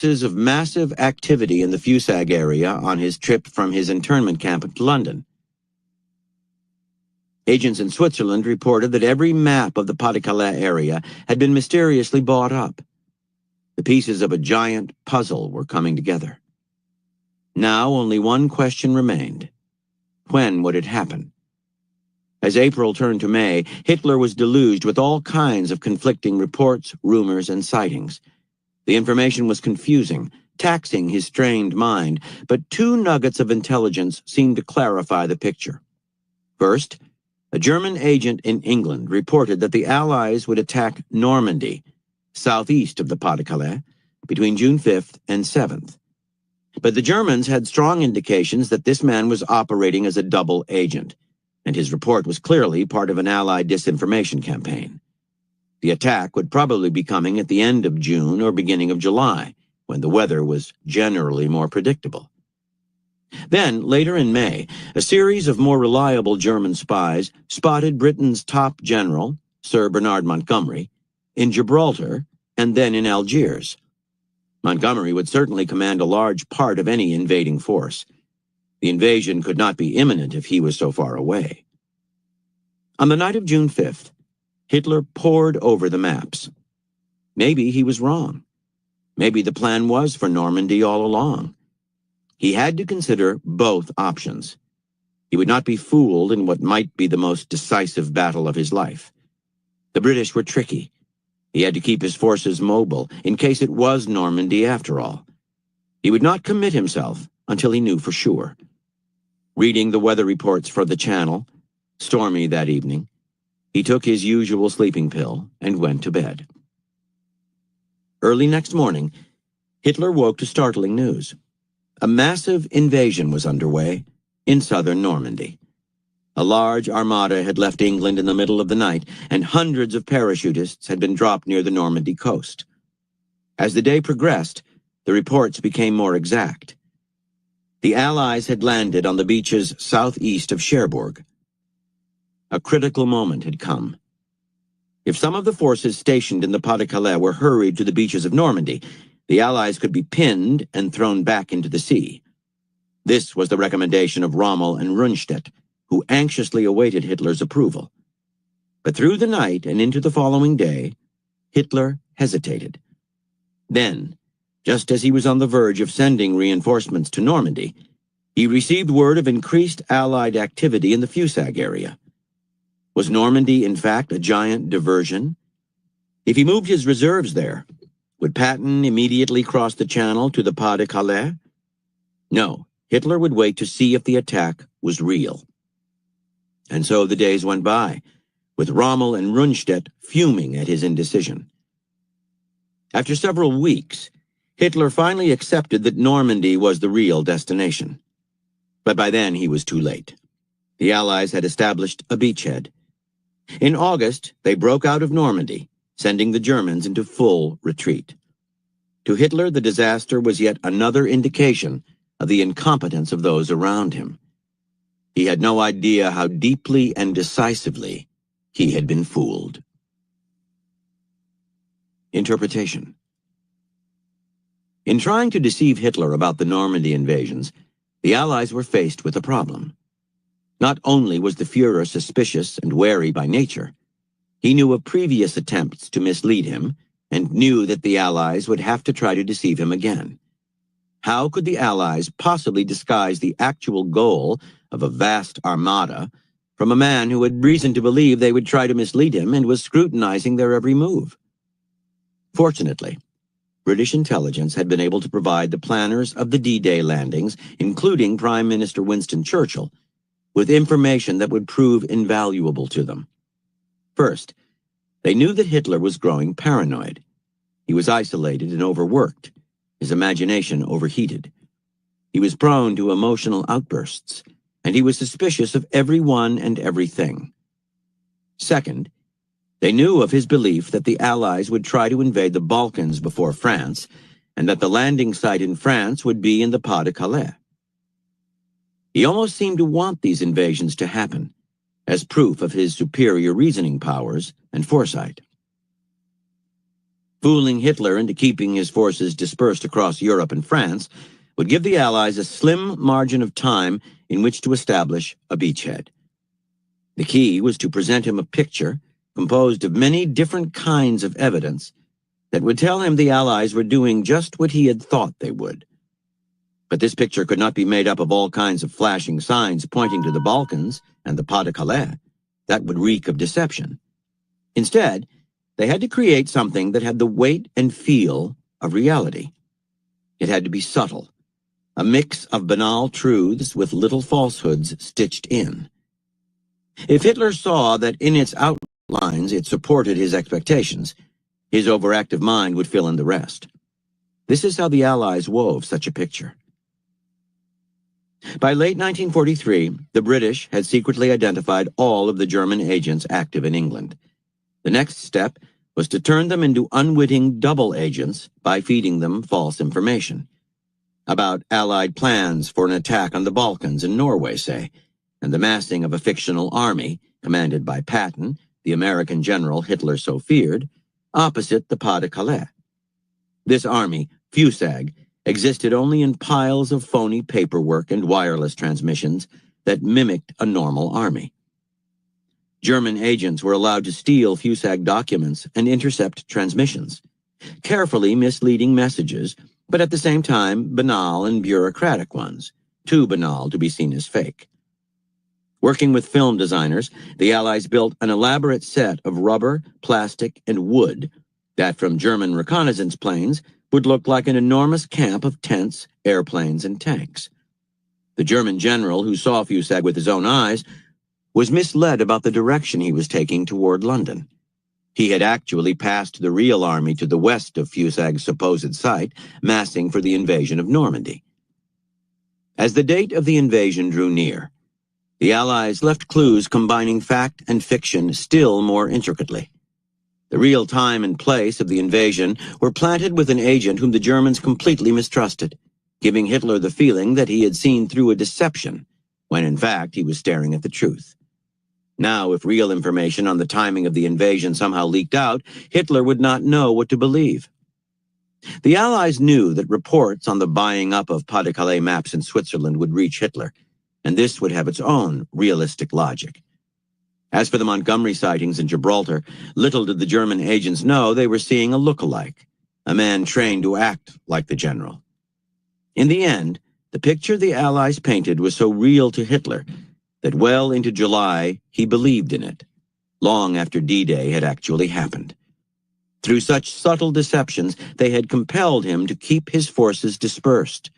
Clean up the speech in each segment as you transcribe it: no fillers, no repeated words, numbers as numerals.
of massive activity in the Fusag area on his trip from his internment camp to London. Agents in Switzerland reported that every map of the Pas-de-Calais area had been mysteriously bought up. The pieces of a giant puzzle were coming together. Now only one question remained. When would it happen? As April turned to May, Hitler was deluged with all kinds of conflicting reports, rumors, and sightings. The information was confusing, taxing his strained mind, but two nuggets of intelligence seemed to clarify the picture. First, a German agent in England reported that the Allies would attack Normandy, southeast of the Pas-de-Calais, between June 5th and 7th. But the Germans had strong indications that this man was operating as a double agent, and his report was clearly part of an Allied disinformation campaign. The attack would probably be coming at the end of June or beginning of July, when the weather was generally more predictable. Then, later in May, a series of more reliable German spies spotted Britain's top general, Sir Bernard Montgomery, in Gibraltar and then in Algiers. Montgomery would certainly command a large part of any invading force. The invasion could not be imminent if he was so far away. On the night of June 5th, Hitler pored over the maps. Maybe he was wrong. Maybe the plan was for Normandy all along. He had to consider both options. He would not be fooled in what might be the most decisive battle of his life. The British were tricky. He had to keep his forces mobile in case it was Normandy after all. He would not commit himself until he knew for sure. Reading the weather reports for the Channel, stormy that evening, he took his usual sleeping pill and went to bed. Early next morning, Hitler woke to startling news. A massive invasion was underway in southern Normandy. A large armada had left England in the middle of the night, and hundreds of parachutists had been dropped near the Normandy coast. As the day progressed, the reports became more exact. The Allies had landed on the beaches southeast of Cherbourg. A critical moment had come. If some of the forces stationed in the Pas-de-Calais were hurried to the beaches of Normandy, the Allies could be pinned and thrown back into the sea. This was the recommendation of Rommel and Rundstedt, who anxiously awaited Hitler's approval. But through the night and into the following day, Hitler hesitated. Then, just as he was on the verge of sending reinforcements to Normandy, he received word of increased Allied activity in the Fusag area. Was Normandy, in fact, a giant diversion? If he moved his reserves there, would Patton immediately cross the Channel to the Pas-de-Calais? No, Hitler would wait to see if the attack was real. And so the days went by, with Rommel and Rundstedt fuming at his indecision. After several weeks, Hitler finally accepted that Normandy was the real destination. But by then he was too late. The Allies had established a beachhead. In August, they broke out of Normandy, sending the Germans into full retreat. To Hitler, the disaster was yet another indication of the incompetence of those around him. He had no idea how deeply and decisively he had been fooled. Interpretation. In trying to deceive Hitler about the Normandy invasions, the Allies were faced with a problem. Not only was the Führer suspicious and wary by nature, he knew of previous attempts to mislead him and knew that the Allies would have to try to deceive him again. How could the Allies possibly disguise the actual goal of a vast armada from a man who had reason to believe they would try to mislead him and was scrutinizing their every move? Fortunately, British intelligence had been able to provide the planners of the D-Day landings, including Prime Minister Winston Churchill, with information that would prove invaluable to them. First, they knew that Hitler was growing paranoid. He was isolated and overworked, his imagination overheated. He was prone to emotional outbursts, and he was suspicious of everyone and everything. Second, they knew of his belief that the Allies would try to invade the Balkans before France, and that the landing site in France would be in the Pas-de-Calais. He almost seemed to want these invasions to happen, as proof of his superior reasoning powers and foresight. Fooling Hitler into keeping his forces dispersed across Europe and France would give the Allies a slim margin of time in which to establish a beachhead. The key was to present him a picture composed of many different kinds of evidence that would tell him the Allies were doing just what he had thought they would. But this picture could not be made up of all kinds of flashing signs pointing to the Balkans and the Pas-de-Calais. That would reek of deception. Instead, they had to create something that had the weight and feel of reality. It had to be subtle, a mix of banal truths with little falsehoods stitched in. If Hitler saw that in its outlines it supported his expectations, his overactive mind would fill in the rest. This is how the Allies wove such a picture. By late 1943, the British had secretly identified all of the German agents active in England. The next step was to turn them into unwitting double agents by feeding them false information about Allied plans for an attack on the Balkans and Norway, say, and the massing of a fictional army, commanded by Patton, the American general Hitler so feared, opposite the Pas-de-Calais. This army, FUSAG, existed only in piles of phony paperwork and wireless transmissions that mimicked a normal army. German agents were allowed to steal FUSAG documents and intercept transmissions, carefully misleading messages, but at the same time banal and bureaucratic ones, too banal to be seen as fake. Working with film designers, the Allies built an elaborate set of rubber, plastic, and wood that, from German reconnaissance planes, would look like an enormous camp of tents, airplanes, and tanks. The German general who saw FUSAG with his own eyes was misled about the direction he was taking toward London. He had actually passed the real army to the west of FUSAG's supposed site, massing for the invasion of Normandy. As the date of the invasion drew near, the Allies left clues combining fact and fiction still more intricately. The real time and place of the invasion were planted with an agent whom the Germans completely mistrusted, giving Hitler the feeling that he had seen through a deception, when in fact he was staring at the truth. Now, if real information on the timing of the invasion somehow leaked out, Hitler would not know what to believe. The Allies knew that reports on the buying up of Pas-de-Calais maps in Switzerland would reach Hitler, and this would have its own realistic logic. As for the Montgomery sightings in Gibraltar, little did the German agents know they were seeing a look-alike, a man trained to act like the general. In the end, the picture the Allies painted was so real to Hitler that well into July he believed in it, long after D-Day had actually happened. Through such subtle deceptions, they had compelled him to keep his forces dispersed,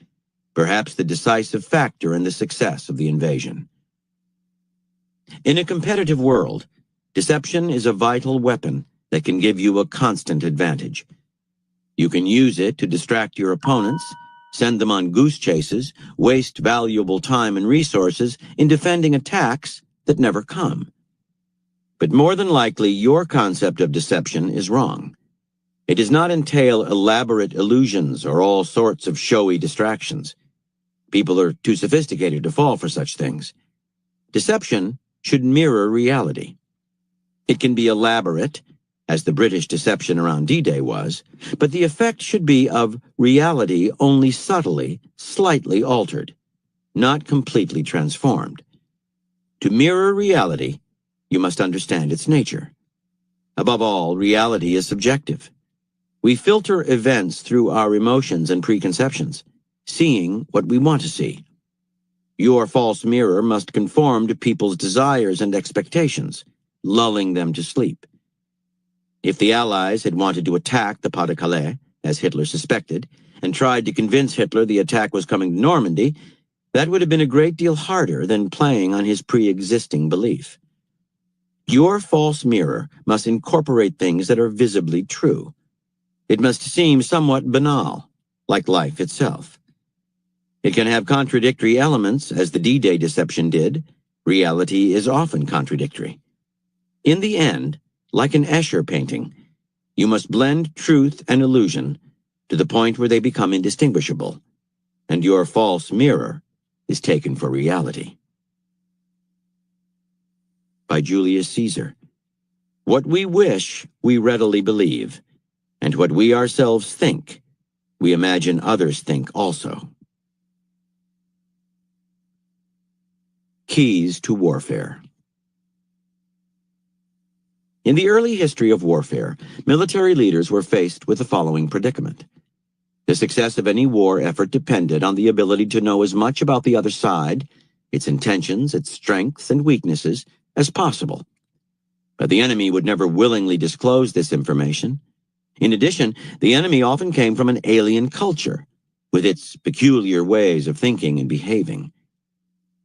perhaps the decisive factor in the success of the invasion. In a competitive world, deception is a vital weapon that can give you a constant advantage. You can use it to distract your opponents, send them on goose chases, waste valuable time and resources in defending attacks that never come. But more than likely, your concept of deception is wrong. It does not entail elaborate illusions or all sorts of showy distractions. People are too sophisticated to fall for such things. Deception should mirror reality. It can be elaborate, as the British deception around D-Day was, but the effect should be of reality only subtly, slightly altered, not completely transformed. To mirror reality, you must understand its nature. Above all, reality is subjective. We filter events through our emotions and preconceptions, seeing what we want to see. Your false mirror must conform to people's desires and expectations, lulling them to sleep. If the Allies had wanted to attack the Pas-de-Calais, as Hitler suspected, and tried to convince Hitler the attack was coming to Normandy, that would have been a great deal harder than playing on his pre-existing belief. Your false mirror must incorporate things that are visibly true. It must seem somewhat banal, like life itself. It can have contradictory elements, as the D-Day deception did. Reality is often contradictory. In the end, like an Escher painting, you must blend truth and illusion to the point where they become indistinguishable, and your false mirror is taken for reality. By Julius Caesar. What we wish, we readily believe, And what we ourselves think, we imagine others think also. Keys to warfare. In the early history of warfare, military leaders were faced with the following predicament. The success of any war effort depended on the ability to know as much about the other side, its intentions, its strengths and weaknesses, as possible. But the enemy would never willingly disclose this information. In addition, the enemy often came from an alien culture, with its peculiar ways of thinking and behaving.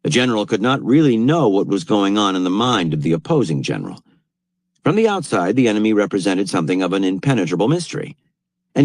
A general could not really know what was going on in the mind of the opposing general. From the outside, the enemy represented something of an impenetrable mystery.